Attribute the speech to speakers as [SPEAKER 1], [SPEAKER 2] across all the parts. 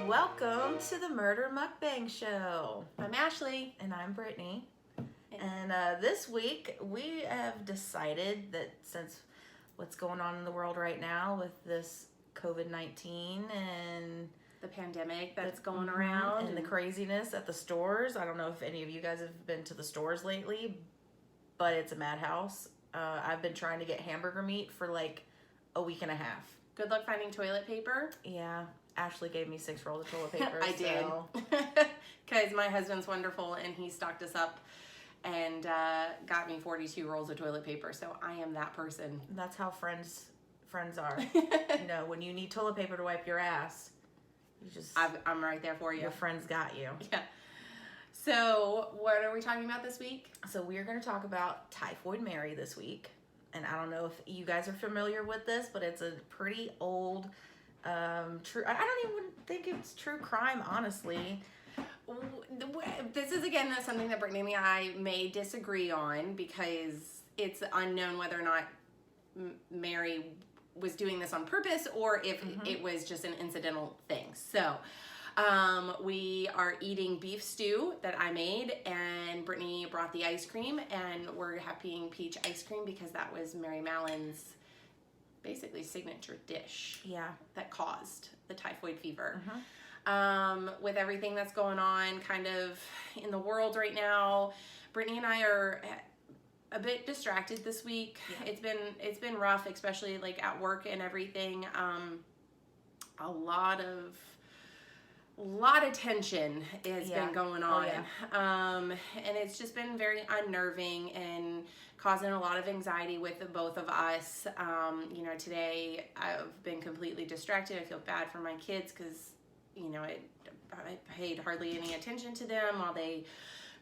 [SPEAKER 1] Welcome to the Murder Mukbang Show.
[SPEAKER 2] I'm Ashley.
[SPEAKER 1] And I'm Brittany. And this week we have decided that since what's going on in the world right now with this COVID-19 and
[SPEAKER 2] the pandemic that's going around.
[SPEAKER 1] And the craziness at the stores. I don't know if any of you guys have been to the stores lately, but it's a madhouse. I've been trying to get hamburger meat for like a week and a half.
[SPEAKER 2] Good luck finding toilet paper.
[SPEAKER 1] Yeah. Ashley gave me 6 rolls of toilet paper.
[SPEAKER 2] I did. Because my husband's wonderful and he stocked us up and got me 42 rolls of toilet paper. So I am that person.
[SPEAKER 1] That's how friends are. You know, when you need toilet paper to wipe your ass, you just...
[SPEAKER 2] I'm right there for you.
[SPEAKER 1] Your friends got you.
[SPEAKER 2] Yeah. So what are we talking about this week?
[SPEAKER 1] So we're going to talk about Typhoid Mary this week. And I don't know if you guys are familiar with this, but it's a pretty old... true. I don't even think it's true crime, honestly.
[SPEAKER 2] This is again something that Brittany and I may disagree on because it's unknown whether or not Mary was doing this on purpose or if it was just an incidental thing. So we are eating beef stew that I made, and Brittany brought the ice cream, and we're having peach ice cream because that was Mary Mallon's basically signature dish.
[SPEAKER 1] Yeah.
[SPEAKER 2] That caused the typhoid fever. With everything that's going on kind of in the world right now, Brittany and I are a bit distracted this week. Yeah. It's been rough, especially like at work and everything. A lot of tension has been going on. And it's just been very unnerving and causing a lot of anxiety with the both of us. You know, today I've been completely distracted. I feel bad for my kids because, you know, I paid hardly any attention to them while they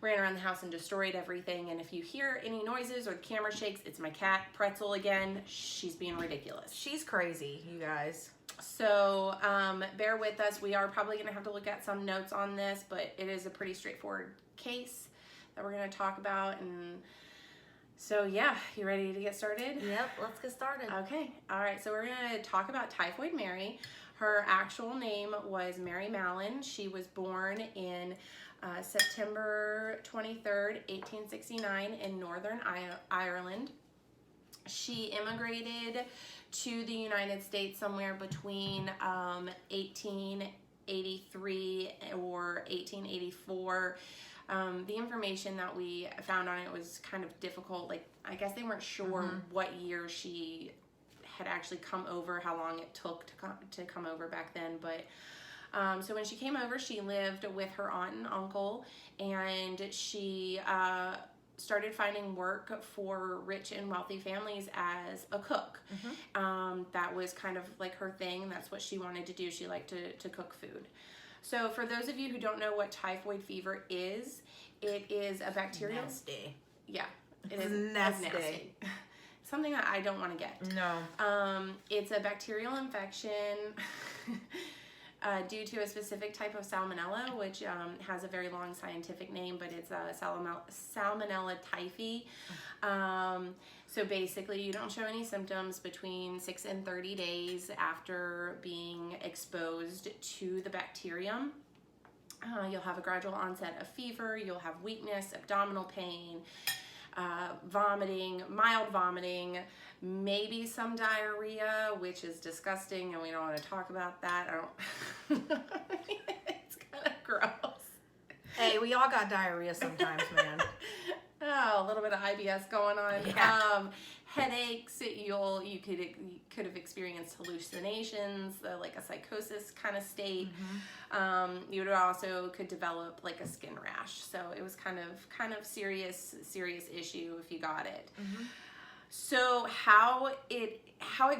[SPEAKER 2] ran around the house and destroyed everything. And if you hear any noises or the camera shakes, it's my cat, Pretzel, again. She's being ridiculous.
[SPEAKER 1] She's crazy, you guys.
[SPEAKER 2] So bear with us. We are probably going to have to look at some notes on this, but it is a pretty straightforward case that we're going to talk about. And so, yeah, you ready to get started?
[SPEAKER 1] Yep, let's get started.
[SPEAKER 2] Okay. All right. So we're going to talk about Typhoid Mary. Her actual name was Mary Mallon. She was born in September 23rd, 1869 in Northern Ireland. She immigrated to the United States somewhere between 1883 or 1884. The information that we found on it was kind of difficult. Like, I guess they weren't sure what year she had actually come over, how long it took to come over back then. But so when she came over, she lived with her aunt and uncle, and she started finding work for rich and wealthy families as a cook. That was kind of like her thing. That's what she wanted to do. She liked to cook food. So for those of you who don't know what typhoid fever is, it is a bacterial...
[SPEAKER 1] Nasty.
[SPEAKER 2] Yeah. It is
[SPEAKER 1] nasty.
[SPEAKER 2] Something that I don't want to get.
[SPEAKER 1] No.
[SPEAKER 2] It's a bacterial infection due to a specific type of salmonella, which has a very long scientific name, but it's Salmonella typhi. So basically, you don't show any symptoms between 6 and 30 days after being exposed to the bacterium. You'll have a gradual onset of fever. You'll have weakness, abdominal pain, vomiting, mild vomiting, maybe some diarrhea, which is disgusting, and we don't want to talk about that. It's kind of gross.
[SPEAKER 1] Hey, we all got diarrhea sometimes, man.
[SPEAKER 2] Oh, a little bit of IBS going on.
[SPEAKER 1] Yeah.
[SPEAKER 2] Headaches. You could have experienced hallucinations, like a psychosis kind of state. You would also could develop like a skin rash. So it was kind of serious issue if you got it. So how it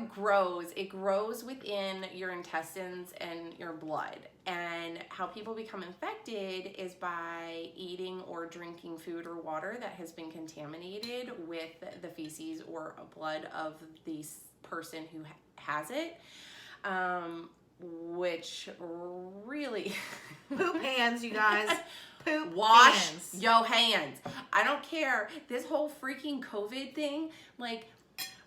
[SPEAKER 2] grows within your intestines and your blood, and how people become infected is by eating or drinking food or water that has been contaminated with the feces or blood of the person who has it, which really
[SPEAKER 1] poop hands, you guys.
[SPEAKER 2] Wash
[SPEAKER 1] hands.
[SPEAKER 2] Yo hands. I don't care. This whole freaking COVID thing, like,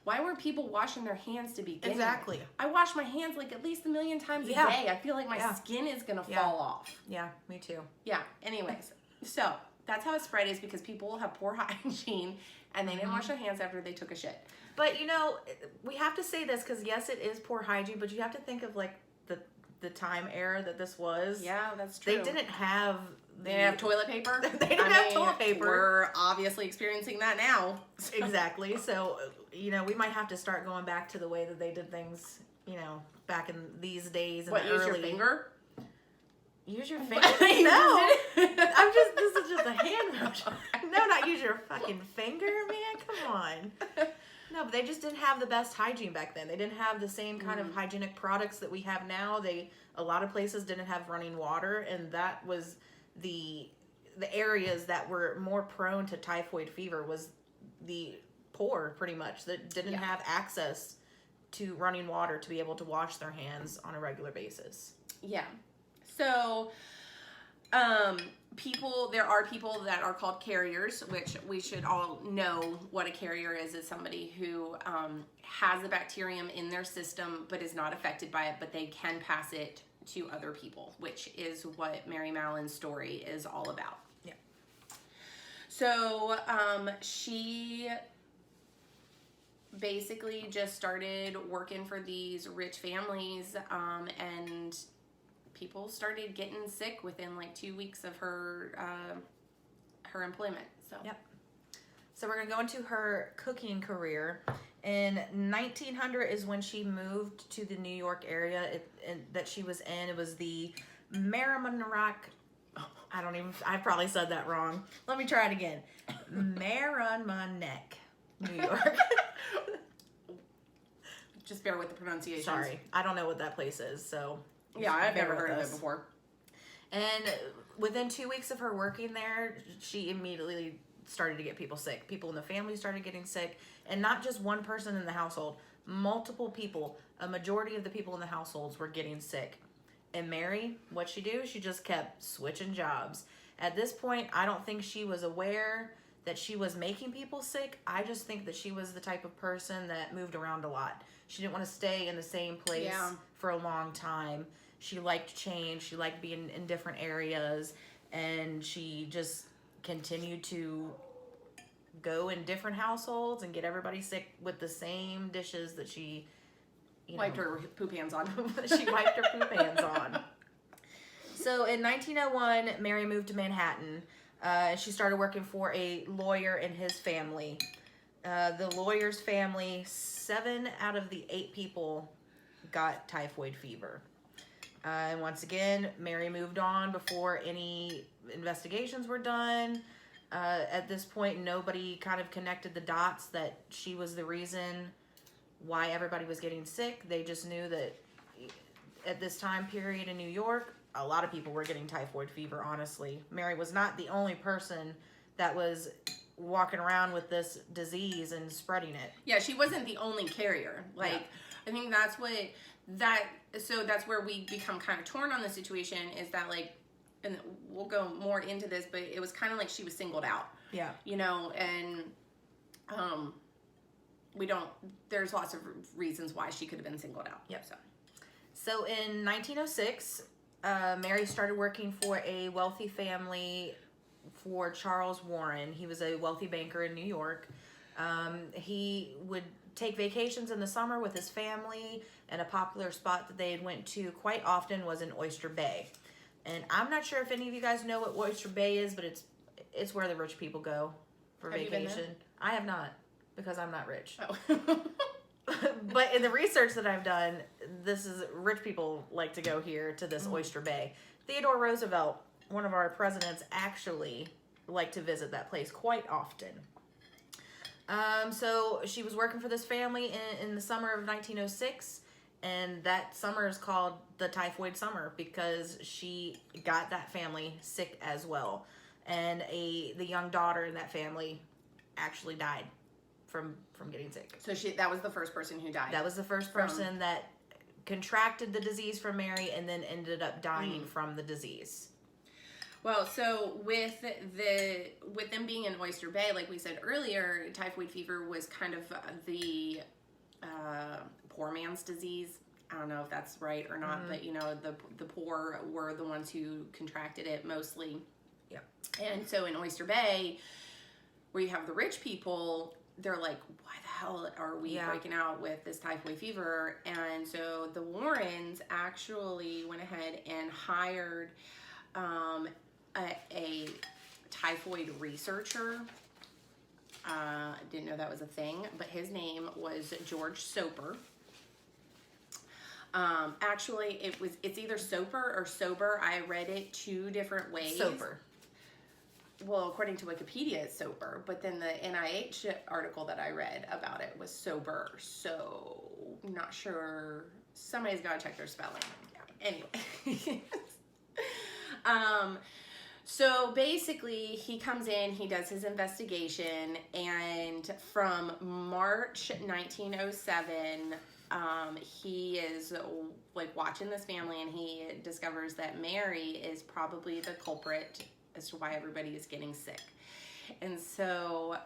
[SPEAKER 2] why weren't people washing their hands to begin
[SPEAKER 1] Exactly.
[SPEAKER 2] with? I wash my hands like at least 1,000,000 times a
[SPEAKER 1] Yeah.
[SPEAKER 2] day. I feel like my
[SPEAKER 1] Yeah.
[SPEAKER 2] skin is going to
[SPEAKER 1] Yeah.
[SPEAKER 2] fall off.
[SPEAKER 1] Yeah, me too.
[SPEAKER 2] Yeah. Anyways, so that's how it spread, is because people have poor hygiene and they didn't wash their hands after they took a shit.
[SPEAKER 1] But, you know, we have to say this because, yes, it is poor hygiene, but you have to think of, like, the time era that this was.
[SPEAKER 2] Yeah, that's true.
[SPEAKER 1] They didn't have...
[SPEAKER 2] They didn't have toilet paper.
[SPEAKER 1] They didn't have toilet paper.
[SPEAKER 2] We're obviously experiencing that now.
[SPEAKER 1] Exactly. So, you know, we might have to start going back to the way that they did things, you know, back in these days. In
[SPEAKER 2] What,
[SPEAKER 1] the
[SPEAKER 2] use
[SPEAKER 1] early...
[SPEAKER 2] your finger?
[SPEAKER 1] Use your finger? No. This is just a hand motion. No, not use your fucking finger, man. Come on. No, but they just didn't have the best hygiene back then. They didn't have the same kind of hygienic products that we have now. A lot of places didn't have running water, and that was the areas that were more prone to typhoid fever was the poor, pretty much, that didn't have access to running water to be able to wash their hands on a regular basis.
[SPEAKER 2] Yeah. So, there are people that are called carriers, which we should all know what a carrier is. Is somebody who has the bacterium in their system but is not affected by it, but they can pass it to other people, which is what Mary Mallon's story is all about.
[SPEAKER 1] Yeah.
[SPEAKER 2] So she basically just started working for these rich families, and people started getting sick within like 2 weeks of her employment. So
[SPEAKER 1] yep. So we're gonna go into her cooking career. In 1900 is when she moved to the New York area that she was in. It was the Mary Mallon. I probably said that wrong. Let me try it again. Merrimack, New York.
[SPEAKER 2] Just bear with the pronunciation.
[SPEAKER 1] Sorry, I don't know what that place is, so
[SPEAKER 2] yeah, I've never heard of it before.
[SPEAKER 1] And within 2 weeks of her working there, she immediately started to get people sick. People in the family started getting sick, and not just one person in the household, multiple people. A majority of the people in the households were getting sick. And Mary, what'd she do? She just kept switching jobs. At this point, I don't think she was aware that she was making people sick. I just think that she was the type of person that moved around a lot. She didn't want to stay in the same place for a long time. She liked change. She liked being in different areas, and she just continued to go in different households and get everybody sick with the same dishes that she
[SPEAKER 2] wiped her poop hands on.
[SPEAKER 1] She wiped her poop hands on. So in 1901, Mary moved to Manhattan. She started working for a lawyer and his family. The lawyer's family, 7 out of the 8 people got typhoid fever. And once again, Mary moved on before any investigations were done. At this point, nobody kind of connected the dots that she was the reason why everybody was getting sick. They just knew that at this time period in New York, a lot of people were getting typhoid fever, honestly. Mary was not the only person that was walking around with this disease and spreading it.
[SPEAKER 2] Yeah, she wasn't the only carrier. I think that's where we become kind of torn on the situation, is that, like, and we'll go more into this, but it was kind of like she was singled out. Yeah. You know, and there's lots of reasons why she could have been singled out.
[SPEAKER 1] Yep. So in 1906, Mary started working for a wealthy family for Charles Warren. He was a wealthy banker in New York. He would take vacations in the summer with his family, and a popular spot that they went to quite often was in Oyster Bay. And I'm not sure if any of you guys know what Oyster Bay is, but it's where the rich people go for vacation.
[SPEAKER 2] You been there?
[SPEAKER 1] I have not, because I'm not rich.
[SPEAKER 2] Oh.
[SPEAKER 1] But in the research that I've done, rich people like to go here to this Oyster Bay. Theodore Roosevelt, one of our presidents, actually liked to visit that place quite often. So she was working for this family in the summer of 1906, and that summer is called the Typhoid Summer because she got that family sick as well. And the young daughter in that family actually died from getting sick.
[SPEAKER 2] So that was the first person who died.
[SPEAKER 1] That was the first person that contracted the disease from Mary and then ended up dying from the disease.
[SPEAKER 2] Well, so with them being in Oyster Bay, like we said earlier, typhoid fever was kind of the poor man's disease. I don't know if that's right or not, but you know, the poor were the ones who contracted it mostly.
[SPEAKER 1] Yeah.
[SPEAKER 2] And so in Oyster Bay, where you have the rich people, they're like, why the hell are we breaking out with this typhoid fever? And so the Warrens actually went ahead and hired a typhoid researcher. Didn't know that was a thing, but his name was George Soper. Actually, it's either Soper or Sober. I read it two different ways.
[SPEAKER 1] Soper.
[SPEAKER 2] Well, according to Wikipedia, it's Soper, but then the NIH article that I read about it was Sober. So, I'm not sure. Somebody's got to check their spelling. Yeah. Anyway. So basically, he comes in, he does his investigation, and from March 1907, he is like watching this family, and he discovers that Mary is probably the culprit as to why everybody is getting sick. And so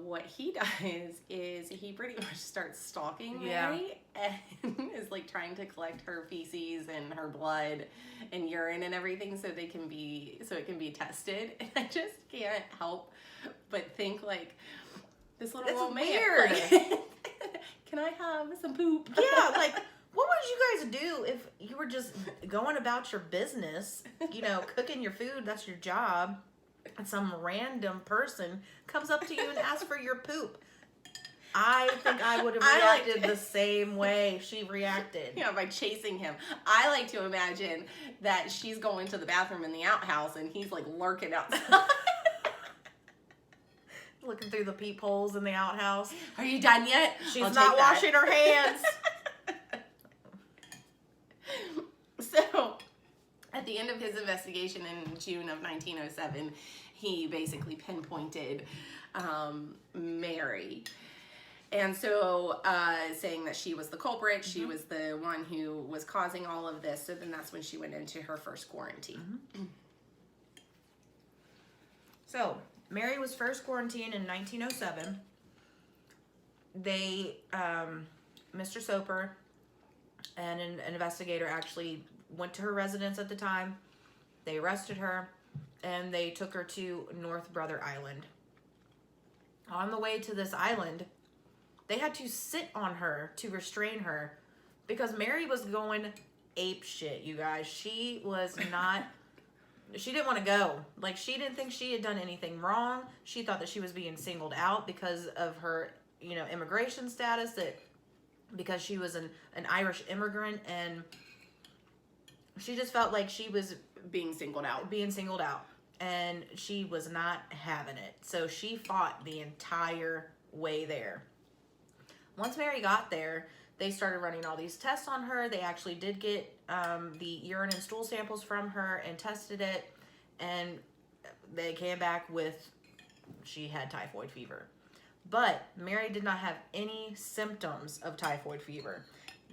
[SPEAKER 2] what he does is he pretty much starts stalking Mary and is like trying to collect her feces and her blood and urine and everything so it can be tested. And I just can't help but think like this little old man.
[SPEAKER 1] Weird.
[SPEAKER 2] Like, can I have some poop?
[SPEAKER 1] Yeah, like what would you guys do if you were just going about your business, you know, cooking your food, that's your job, and some random person comes up to you and asks for your poop? I think I would have reacted the same way she reacted.
[SPEAKER 2] Yeah, by chasing him. I like to imagine that she's going to the bathroom in the outhouse and he's like lurking outside.
[SPEAKER 1] Looking through the peepholes in the outhouse.
[SPEAKER 2] Are you done yet?
[SPEAKER 1] She's not washing her hands.
[SPEAKER 2] So, at the end of his investigation in June of 1907, he basically pinpointed Mary. And so, saying that she was the culprit, she was the one who was causing all of this. So then that's when she went into her first quarantine.
[SPEAKER 1] So, Mary was first quarantined in 1907. They, Mr. Soper and an investigator actually went to her residence at the time. They arrested her and they took her to North Brother Island. On the way to this island, they had to sit on her to restrain her because Mary was going ape shit, you guys. She was not, she didn't want to go. Like, she didn't think she had done anything wrong. She thought that she was being singled out because of her, you know, immigration status, that because she was an Irish immigrant, and she just felt like she was
[SPEAKER 2] Being singled out.
[SPEAKER 1] And she was not having it. So she fought the entire way there. Once Mary got there, they started running all these tests on her. They actually did get the urine and stool samples from her and tested it. And they came back with she had typhoid fever. But Mary did not have any symptoms of typhoid fever.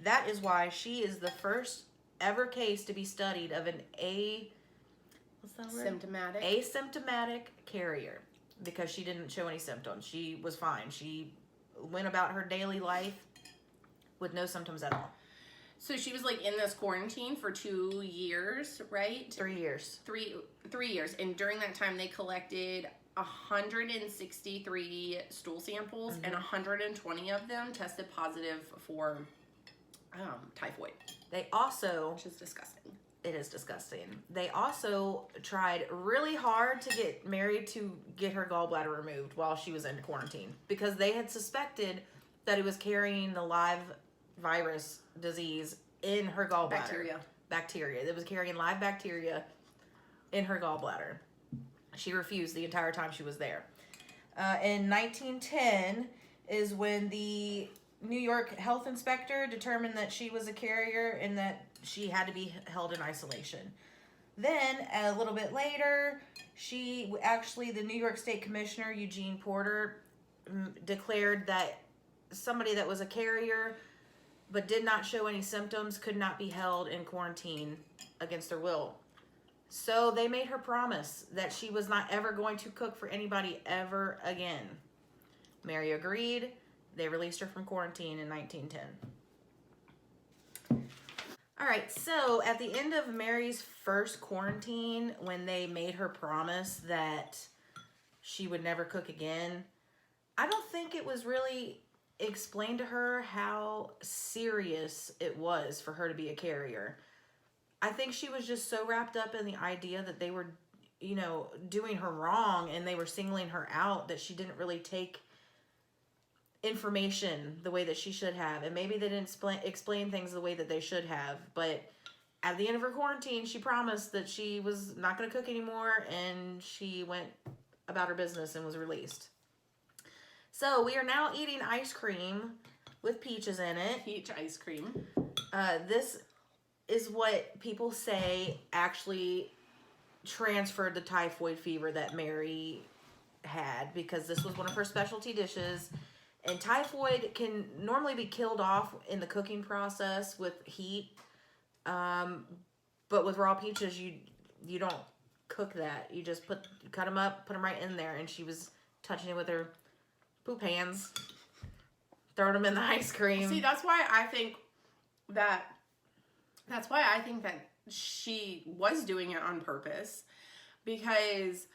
[SPEAKER 1] That is why she is the first ever case to be studied of an asymptomatic carrier, because she didn't show any symptoms. She was fine. She went about her daily life with no symptoms at all.
[SPEAKER 2] So she was like in this quarantine for 2 years, right?
[SPEAKER 1] 3 years.
[SPEAKER 2] 3 years. And during that time they collected 163 stool samples and 120 of them tested positive for typhoid.
[SPEAKER 1] They also,
[SPEAKER 2] which is disgusting.
[SPEAKER 1] It is disgusting. They also tried really hard to get Mary to get her gallbladder removed while she was in quarantine, because they had suspected that it was carrying the live virus disease in her gallbladder. Bacteria. It was carrying live bacteria in her gallbladder. She refused the entire time she was there. In 1910 is when the New York health inspector determined that she was a carrier and that she had to be held in isolation. Then, a little bit later, the New York State Commissioner, Eugene Porter, declared that somebody that was a carrier but did not show any symptoms could not be held in quarantine against their will. So they made her promise that she was not ever going to cook for anybody ever again. Mary agreed. they released her from quarantine in 1910. All right, so at the end of Mary's first quarantine, when they made her promise that she would never cook again, I don't think it was really explained to her how serious it was for her to be a carrier. I think she was just so wrapped up in the idea that they were, you know, doing her wrong and they were singling her out that she didn't really take information the way that she should have, and maybe they didn't explain things the way that they should have. But at the end of her quarantine, she promised that she was not going to cook anymore, and she went about her business and was released. So we are now eating ice cream with peaches in it.
[SPEAKER 2] Peach ice cream.
[SPEAKER 1] This is what people say actually transferred the typhoid fever that Mary had, because this was one of her specialty dishes. And typhoid can normally be killed off in the cooking process with heat. But with raw peaches, you don't cook that. You just cut them up, put them right in there. And she was touching it with her poop hands, throwing them in the ice cream.
[SPEAKER 2] See, that's why I think that she was doing it on purpose, because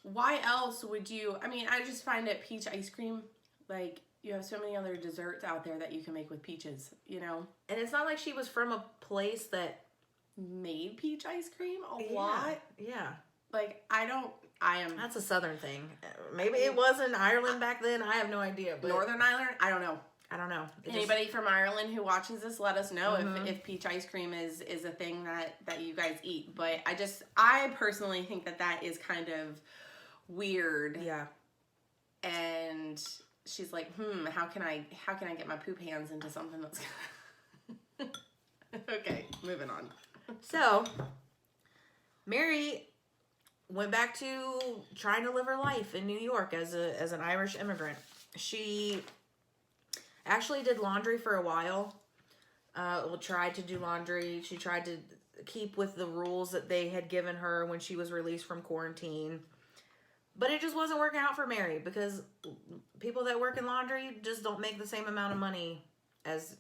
[SPEAKER 2] why else would you? I mean, I just find it peach ice cream, like, you have so many other desserts out there that you can make with peaches, you know?
[SPEAKER 1] And it's not like she was from a place that
[SPEAKER 2] made peach ice cream a lot.
[SPEAKER 1] Yeah.
[SPEAKER 2] Like,
[SPEAKER 1] That's a southern thing. Maybe it was in Ireland back then. I have no idea. But
[SPEAKER 2] Northern Ireland? I don't know.
[SPEAKER 1] Anybody
[SPEAKER 2] from Ireland who watches this, let us know if peach ice cream is a thing that you guys eat. But I personally think that is kind of weird.
[SPEAKER 1] Yeah.
[SPEAKER 2] And she's like, how can I get my poop hands into something that's okay, moving on.
[SPEAKER 1] So Mary went back to trying to live her life in New York as an Irish immigrant. She actually did laundry for a while. Tried to do laundry. She tried to keep with the rules that they had given her when she was released from quarantine. But it just wasn't working out for Mary, because people that work in laundry just don't make the same amount of money as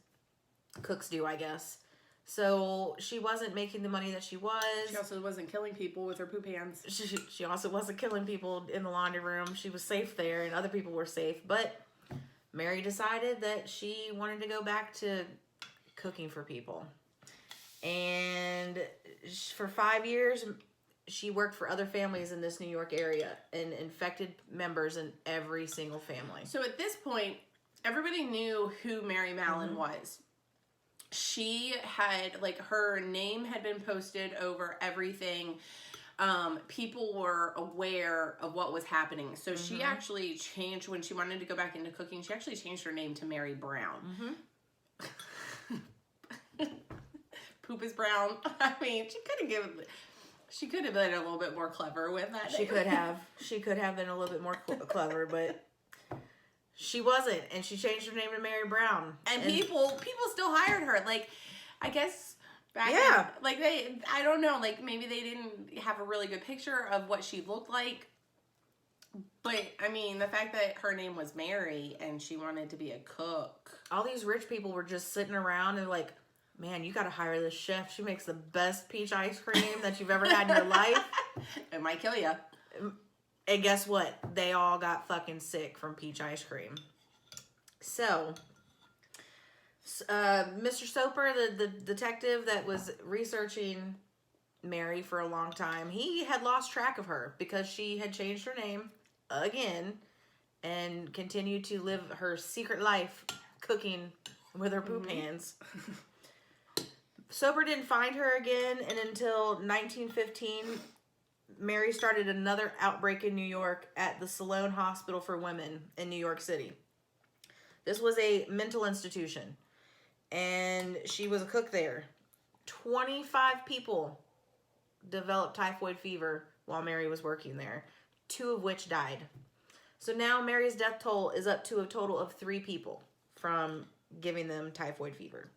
[SPEAKER 1] cooks do, I guess. So she wasn't making the money that she was.
[SPEAKER 2] She also wasn't killing people with her poop hands.
[SPEAKER 1] She also wasn't killing people in the laundry room. She was safe there, and other people were safe. But Mary decided that she wanted to go back to cooking for people. And for 5 years, she worked for other families in this New York area and infected members in every single family.
[SPEAKER 2] So at this point, everybody knew who Mary Mallon was. She had, like, her name had been posted over everything. People were aware of what was happening. So she actually changed, when she wanted to go back into cooking, she actually changed her name to Mary Brown. Poop is brown. I mean, she could have been a little bit more clever with that name.
[SPEAKER 1] She could have been a little bit more clever, but she wasn't, and she changed her name to Mary Brown.
[SPEAKER 2] And people still hired her. Like, I guess back then, like, I don't know, like, maybe they didn't have a really good picture of what she looked like. But, I mean, the fact that her name was Mary and she wanted to be a cook.
[SPEAKER 1] All these rich people were just sitting around and like, man, you got to hire this chef. She makes the best peach ice cream that you've ever had in your life.
[SPEAKER 2] It might kill you.
[SPEAKER 1] And guess what? They all got fucking sick from peach ice cream. So, Mr. Soper, the detective that was researching Mary for a long time, he had lost track of her because she had changed her name again and continued to live her secret life cooking with her poop hands. Soper didn't find her again, and until 1915, Mary started another outbreak in New York at the Sloan Hospital for Women in New York City. This was a mental institution, and she was a cook there. 25 people developed typhoid fever while Mary was working there, 2 of which died. So now Mary's death toll is up to a total of 3 people from giving them typhoid fever.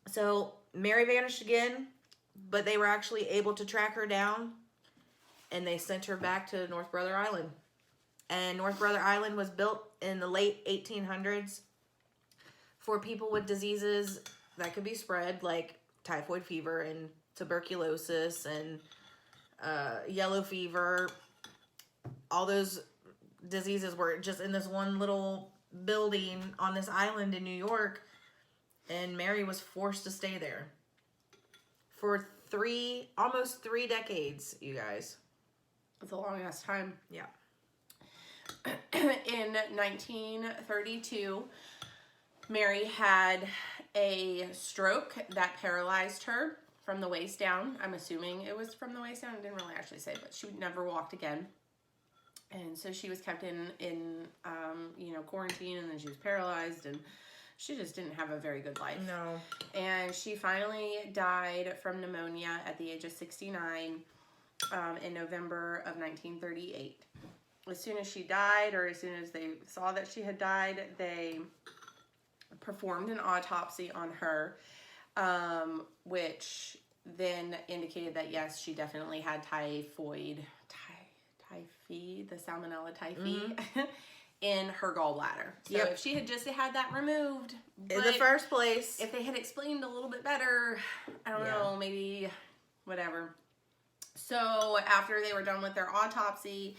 [SPEAKER 1] So Mary vanished again, but they were actually able to track her down, and they sent her back to North Brother Island. And North Brother Island was built in the late 1800s for people with diseases that could be spread, like typhoid fever and tuberculosis and yellow fever. All those diseases were just in this one little building on this island in New York, and Mary was forced to stay there for almost 3 decades, you guys.
[SPEAKER 2] It's a long ass time.
[SPEAKER 1] Yeah.
[SPEAKER 2] In 1932, Mary had a stroke that paralyzed her from the waist down. I'm assuming it was from the waist down. It didn't really actually say, but she never walked again. And so she was kept in quarantine, and then she was paralyzed, and she just didn't have a very good life.
[SPEAKER 1] No.
[SPEAKER 2] And she finally died from pneumonia at the age of 69 in November of 1938. As soon as she died, or as soon as they saw that she had died, they performed an autopsy on her, which then indicated that, yes, she definitely had typhoid, the salmonella typhi, in her gallbladder. So if she had just had that removed
[SPEAKER 1] in the first place,
[SPEAKER 2] if they had explained a little bit better, I don't know, maybe whatever. So after they were done with their autopsy,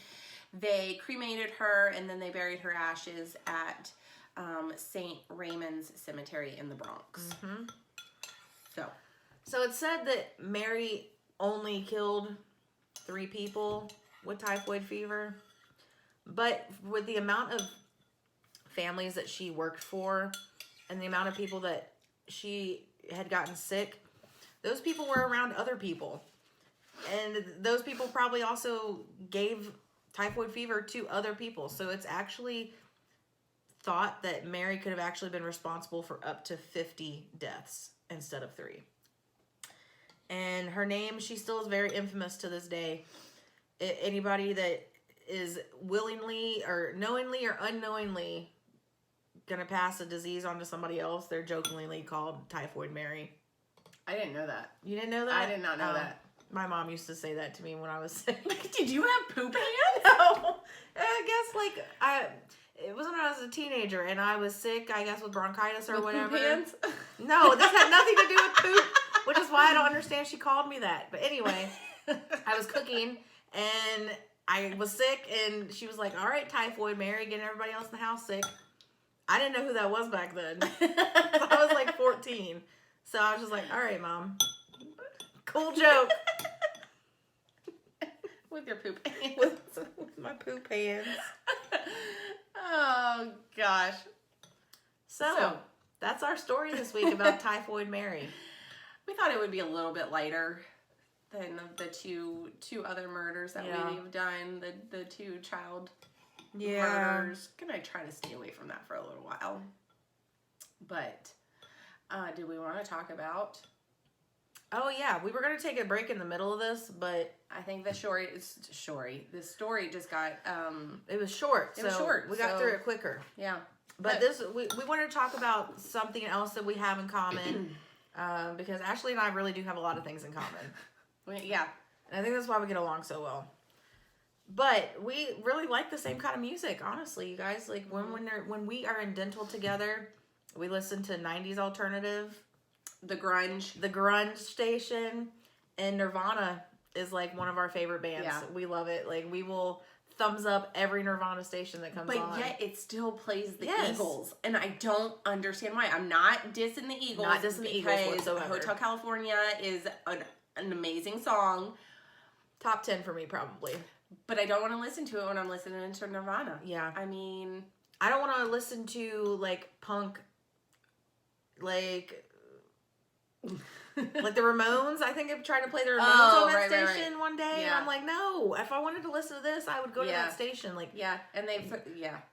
[SPEAKER 2] they cremated her, and then they buried her ashes at St. Raymond's Cemetery in the Bronx.
[SPEAKER 1] Mm-hmm.
[SPEAKER 2] So
[SPEAKER 1] it's said that Mary only killed 3 people with typhoid fever, but with the amount of families that she worked for and the amount of people that she had gotten sick, those people were around other people, and those people probably also gave typhoid fever to other people. So it's actually thought that Mary could have actually been responsible for up to 50 deaths instead of 3. And her name, she still is very infamous to this day. Anybody that is willingly or knowingly or unknowingly gonna pass a disease on to somebody else, they're jokingly called Typhoid Mary.
[SPEAKER 2] I didn't know that.
[SPEAKER 1] You didn't know that?
[SPEAKER 2] I did not know that.
[SPEAKER 1] My mom used to say that to me when I was sick.
[SPEAKER 2] Did you have poop hands?
[SPEAKER 1] No. I guess it was when I was a teenager and I was sick, I guess with bronchitis or
[SPEAKER 2] with
[SPEAKER 1] whatever.
[SPEAKER 2] Poop hands?
[SPEAKER 1] No, this had nothing to do with poop, which is why I don't understand she called me that. But anyway, I was cooking and I was sick, and she was like, all right, Typhoid Mary, getting everybody else in the house sick. I didn't know who that was back then. I was like 14. So I was just like, all right, Mom. Cool joke.
[SPEAKER 2] With your poop hands.
[SPEAKER 1] With my poop hands.
[SPEAKER 2] Oh, gosh.
[SPEAKER 1] So, that's our story this week about Typhoid Mary.
[SPEAKER 2] We thought it would be a little bit lighter than the two other murders that we've done, the 2 child murders. Gonna try to stay away from that for a little while. But do we want to talk about?
[SPEAKER 1] Oh yeah, we were gonna take a break in the middle of this, but
[SPEAKER 2] I think the story. This story just got
[SPEAKER 1] it was short.
[SPEAKER 2] It was short.
[SPEAKER 1] We got through it quicker.
[SPEAKER 2] Yeah.
[SPEAKER 1] But we wanted to talk about something else that we have in common, because Ashley and I really do have a lot of things in common.
[SPEAKER 2] Yeah.
[SPEAKER 1] And I think that's why we get along so well. But we really like the same kind of music, honestly, you guys. Like when we are in dental together, we listen to 90s alternative,
[SPEAKER 2] the grunge
[SPEAKER 1] station, and Nirvana is like one of our favorite bands.
[SPEAKER 2] Yeah.
[SPEAKER 1] We love it. Like we will thumbs up every Nirvana station that comes on.
[SPEAKER 2] But yet it still plays the Eagles. And I don't understand why. I'm not dissing the Eagles.
[SPEAKER 1] Not dissing the Eagles whatsoever.
[SPEAKER 2] Hotel California is an amazing song.
[SPEAKER 1] Top 10 for me, probably.
[SPEAKER 2] But I don't want to listen to it when I'm listening to Nirvana.
[SPEAKER 1] Yeah.
[SPEAKER 2] I mean,
[SPEAKER 1] I don't want to listen to like punk, like the Ramones. I think I've tried to play the Ramones on that station one day, and I'm like, no. If I wanted to listen to this, I would go to that station. Like,
[SPEAKER 2] and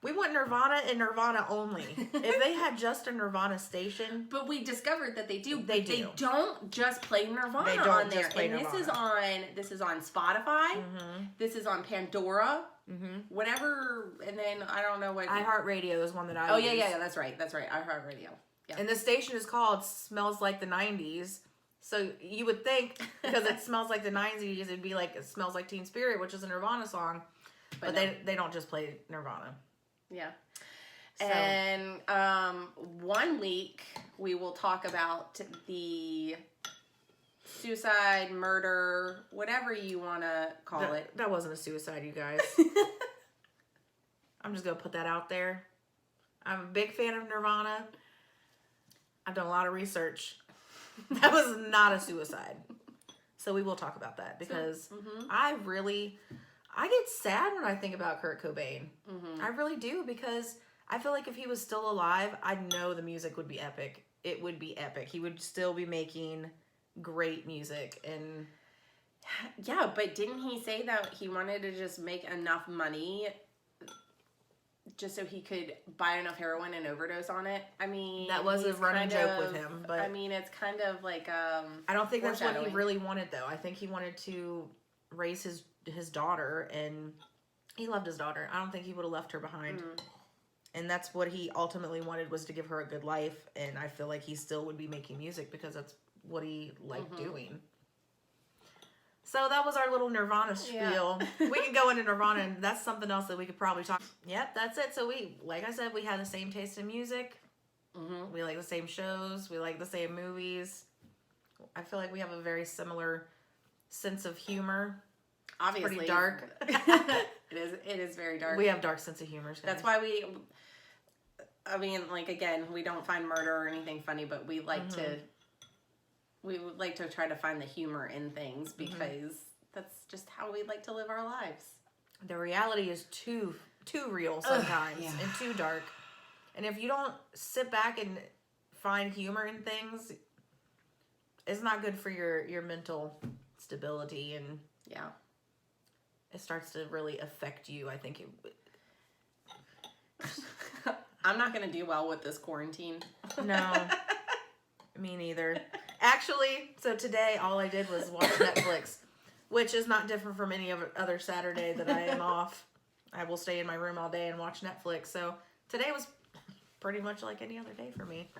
[SPEAKER 1] we want Nirvana and Nirvana only. If they had just a Nirvana station,
[SPEAKER 2] but we discovered that they do.
[SPEAKER 1] They do.
[SPEAKER 2] They don't just play Nirvana
[SPEAKER 1] they don't
[SPEAKER 2] on
[SPEAKER 1] just
[SPEAKER 2] there.
[SPEAKER 1] Play
[SPEAKER 2] and
[SPEAKER 1] Nirvana.
[SPEAKER 2] this is on Spotify.
[SPEAKER 1] Mm-hmm.
[SPEAKER 2] This is on Pandora.
[SPEAKER 1] Mm-hmm.
[SPEAKER 2] Whatever, and then I don't know what.
[SPEAKER 1] iHeartRadio is one that I use.
[SPEAKER 2] yeah, that's right. iHeartRadio. Yeah.
[SPEAKER 1] And the station is called Smells Like the 90s. So you would think, because it smells like the 90s, it'd be like It Smells Like Teen Spirit, which is a Nirvana song. But
[SPEAKER 2] no.
[SPEAKER 1] they don't just play Nirvana.
[SPEAKER 2] Yeah.
[SPEAKER 1] So.
[SPEAKER 2] And 1 week we will talk about the suicide, murder, whatever you want to call it.
[SPEAKER 1] That wasn't a suicide, you guys. I'm just going to put that out there. I'm a big fan of Nirvana. I've done a lot of research. That was not a suicide. So we will talk about that because I get sad when I think about Kurt Cobain. I really do, because I feel like if he was still alive, I know the music would be epic. It would be epic. He would still be making great music. And
[SPEAKER 2] yeah, but didn't he say that he wanted to just make enough money just so he could buy enough heroin and overdose on it? I mean,
[SPEAKER 1] that was a running joke with him. But
[SPEAKER 2] I mean, it's kind of like
[SPEAKER 1] I don't think that's what he really wanted, though. I think he wanted to raise his daughter, and he loved his daughter. I don't think he would have left her behind. And that's what he ultimately wanted, was to give her a good life. And I feel like he still would be making music because that's what he liked doing. So that was our little Nirvana spiel. Yeah. We can go into Nirvana, and that's something else that we could probably talk. Yep, that's it. So like I said, we had the same taste in music. We like the same shows. We like the same movies. I feel like we have a very similar sense of humor.
[SPEAKER 2] Obviously.
[SPEAKER 1] It's pretty dark.
[SPEAKER 2] It is very dark.
[SPEAKER 1] We have dark sense of humor, guys.
[SPEAKER 2] That's why again, we don't find murder or anything funny, but we like we would like to try to find the humor in things, because that's just how we like to live our lives.
[SPEAKER 1] The reality is too real sometimes and too dark. And if you don't sit back and find humor in things, it's not good for your mental stability, and it starts to really affect you. I think
[SPEAKER 2] I'm not going to do well with this quarantine.
[SPEAKER 1] No, me neither. Actually, so today all I did was watch Netflix, which is not different from any other Saturday that I am off. I will stay in my room all day and watch Netflix. So today was pretty much like any other day for me.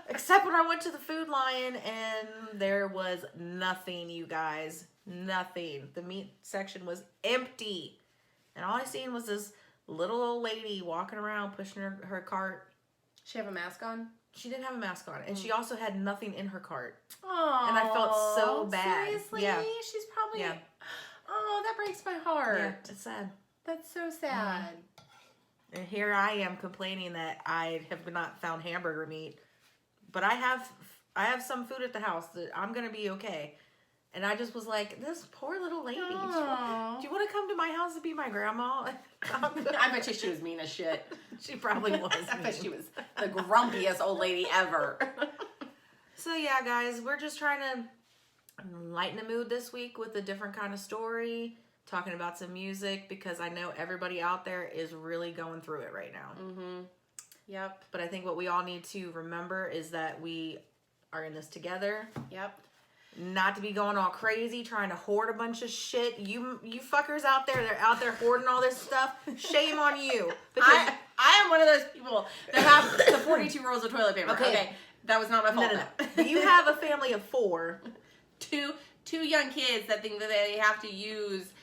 [SPEAKER 1] Except when I went to the Food Lion and there was nothing, you guys. Nothing. The meat section was empty. And all I seen was this little old lady walking around pushing her cart.
[SPEAKER 2] She have a mask on?
[SPEAKER 1] She didn't have a mask on. And she also had nothing in her cart.
[SPEAKER 2] Oh,
[SPEAKER 1] and I felt so bad.
[SPEAKER 2] Seriously?
[SPEAKER 1] Yeah.
[SPEAKER 2] She's probably... Yeah. Oh, that breaks my heart.
[SPEAKER 1] Yeah, it's sad.
[SPEAKER 2] That's so sad.
[SPEAKER 1] And here I am complaining that I have not found hamburger meat. But I have some food at the house that I'm going to be okay. And I just was like, this poor little lady. Do you want to come to my house and be my grandma?
[SPEAKER 2] I bet you she was mean as shit.
[SPEAKER 1] She probably was mean.
[SPEAKER 2] I bet she was the grumpiest old lady ever.
[SPEAKER 1] So yeah, guys, we're just trying to lighten the mood this week with a different kind of story. Talking about some music, because I know everybody out there is really going through it right now.
[SPEAKER 2] Yep.
[SPEAKER 1] But I think what we all need to remember is that we are in this together.
[SPEAKER 2] Yep.
[SPEAKER 1] Not to be going all crazy, trying to hoard a bunch of shit. You fuckers out there, they're out there hoarding all this stuff. Shame on you.
[SPEAKER 2] I am one of those people that have the 42 rolls of toilet paper. Okay. That was not my fault.
[SPEAKER 1] No. You have a family of 4.
[SPEAKER 2] Two young kids that think that they have to use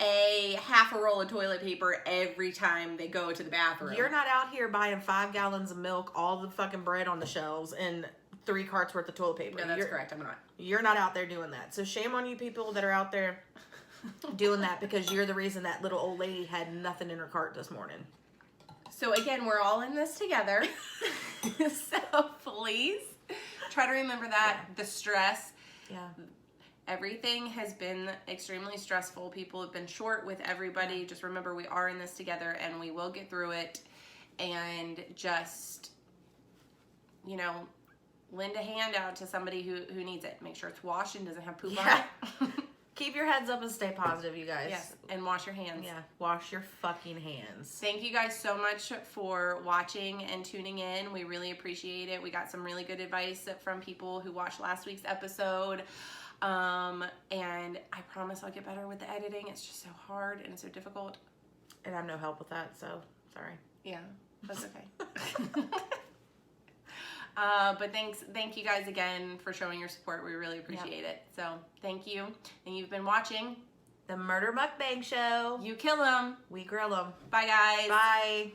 [SPEAKER 2] a half a roll of toilet paper every time they go to the bathroom.
[SPEAKER 1] You're not out here buying 5 gallons of milk, all the fucking bread on the shelves, and 3 carts worth of toilet paper.
[SPEAKER 2] No, that's correct. I'm not.
[SPEAKER 1] You're not out there doing that. So shame on you people that are out there doing that, because you're the reason that little old lady had nothing in her cart this morning.
[SPEAKER 2] So again, we're all in this together. So please try to remember that. The stress.
[SPEAKER 1] Yeah.
[SPEAKER 2] Everything has been extremely stressful. People have been short with everybody. Just remember, we are in this together and we will get through it. And just, lend a hand out to somebody who needs it. Make sure it's washed and doesn't have poop on it.
[SPEAKER 1] Keep your heads up and stay positive, you guys.
[SPEAKER 2] Yes, and wash your hands.
[SPEAKER 1] Yeah, wash your fucking hands.
[SPEAKER 2] Thank you guys so much for watching and tuning in. We really appreciate it. We got some really good advice from people who watched last week's episode. And I promise I'll get better with the editing. It's just so hard and it's so difficult.
[SPEAKER 1] And I have no help with that, so sorry.
[SPEAKER 2] Yeah, that's okay. But thank you guys again for showing your support. We really appreciate it. So thank you. And you've been watching
[SPEAKER 1] The Murder Mukbang Show.
[SPEAKER 2] You kill them.
[SPEAKER 1] We grill them.
[SPEAKER 2] Bye, guys.
[SPEAKER 1] Bye.